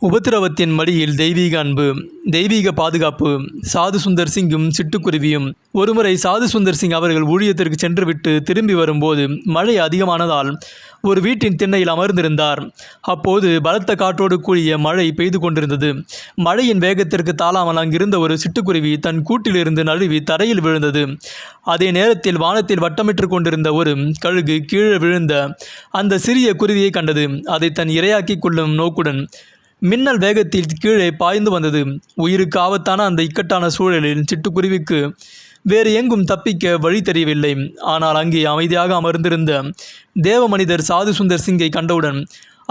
உபத்திரவத்தின் மடியில் தெய்வீக அன்பு, தெய்வீக பாதுகாப்பு. சாது சுந்தர் சிங்கும் சிட்டுக்குருவியும். ஒருமுறை சாது சுந்தர் சிங் அவர்கள் ஊழியத்திற்கு சென்றுவிட்டு திரும்பி வரும்போது மழை அதிகமானதால் ஒரு வீட்டின் திண்ணையில் அமர்ந்திருந்தார். அப்போது பலத்த காற்றோடு கூடிய மழை பெய்து கொண்டிருந்தது. மழையின் வேகத்திற்கு தாழாமல் அங்கிருந்த ஒரு சிட்டுக்குருவி தன் கூட்டிலிருந்து நழுவி தரையில் விழுந்தது. அதே நேரத்தில் வானத்தில் வட்டமிட்டு கொண்டிருந்த ஒரு கழுகு கீழே விழுந்த அந்த சிறிய குருவியை கண்டது. அதை தன் இரையாக்கி கொள்ளும் நோக்குடன் மின்னல் வேகத்தில் கீழே பாய்ந்து வந்தது. உயிருக்கு ஆபத்தான அந்த இக்கட்டான சூழலில் சிட்டுக்குருவிக்கு வேறு எங்கும் தப்பிக்க வழி தெரியவில்லை. ஆனால் அங்கே அமைதியாக அமர்ந்திருந்த தேவ மனிதர் சாது சுந்தர் சிங்கை கண்டவுடன்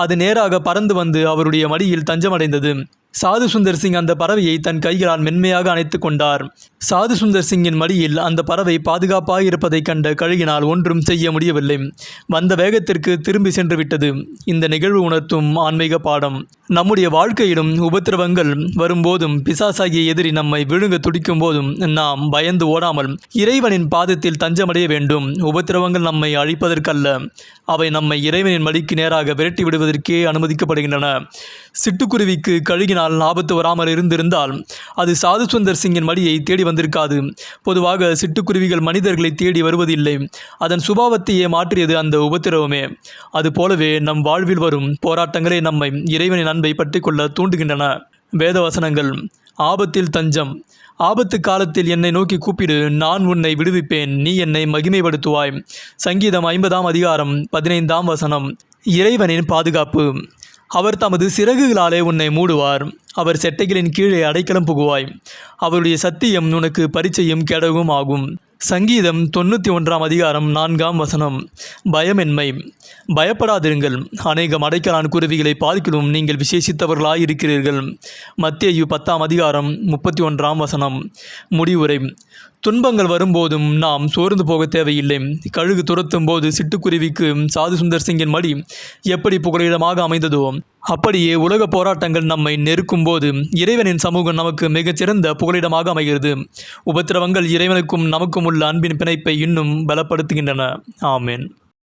அது நேராக பறந்து வந்து அவருடைய மடியில் தஞ்சமடைந்தது. சாது சுந்தர் சிங் அந்த பறவையை தன் கைகளால் மென்மையாக அணைத்து கொண்டார். சாது சுந்தர் சிங்கின் மடியில் அந்த பறவை பாதுகாப்பாக இருப்பதை கண்ட கழுகினால் ஒன்றும் செய்ய முடியவில்லை. வந்த வேகத்திற்கு திரும்பி சென்று விட்டது. இந்த நிகழ்வு உணர்த்தும் ஆன்மீக பாடம். நம்முடைய வாழ்க்கையிலும் உபத்திரவங்கள் வரும்போதும் பிசாசாகிய எதிரி நம்மை விழுங்க துடிக்கும் போதும் நாம் பயந்து ஓடாமல் இறைவனின் பாதத்தில் தஞ்சமடைய வேண்டும். உபத்திரவங்கள் நம்மை அழிப்பதற்கல்ல, அவை நம்மை இறைவனின் மடிக்கு நேராக விரட்டி விடுவதற்கே அனுமதிக்கப்படுகின்றன. சிட்டுக்குருவிக்கு கழுகினால் ஆபத்து வராமல் இருந்திருந்தால் அது சாது சுந்தர் சிங்கின் மடியை தேடி வந்திருக்காது. பொதுவாக சிட்டுக்குருவிகள் மனிதர்களை தேடி வருவதில்லை. அதன் சுபாவத்தையே மாற்றியது அந்த உபத்திரவமே. அதுபோலவே நம் வாழ்வில் வரும் போராட்டங்களே நம்மை இறைவனின் அன்பை பற்றி கொள்ள தூண்டுகின்றன. வேதவசனங்கள். ஆபத்தில் தஞ்சம். ஆபத்து காலத்தில் என்னை நோக்கி கூப்பிடு, நான் உன்னை விடுவிப்பேன், நீ என்னை மகிமைப்படுத்துவாய். சங்கீதம் 50ஆம் அதிகாரம் 15ஆம் வசனம். இறைவனின் பாதுகாப்பு. அவர் தமது சிறகுகளாலே உன்னை மூடுவார். அவர் செட்டைகளின் கீழே அடைக்கலம் புகுவாய். அவருடைய சத்தியம் உனக்கு பரிச்சையும் கேடவும் ஆகும். சங்கீதம் 91ஆம் அதிகாரம் 4ஆம் வசனம். பயமின்மை. பயப்படாதிருங்கள், அநேகம் அடைக்கலான் குருவிகளை பார்க்கிலும் நீங்கள் விசேஷித்தவர்களாய் இருக்கிறீர்கள். மத்தேயு 10ஆம் அதிகாரம் 31ஆம் வசனம். முடிவுரை. துன்பங்கள் வரும்போதும் நாம் சோர்ந்து போக தேவையில்லை. கழுகு துரத்தும் போது சிட்டுக்குருவிக்கு சாது சுந்தர் சிங்கின் மடி எப்படி புகலிடமாக அமைந்ததோ அப்படியே உலக போராட்டங்கள் நம்மை நெருக்கும் போது இறைவனின் சமூகம் நமக்கு மிகச்சிறந்த புகலிடமாக அமைகிறது. உபத்திரவங்கள் இறைவனுக்கும் நமக்கும் உள்ள அன்பின் பிணைப்பை இன்னும் பலப்படுத்துகின்றன. ஆமேன்.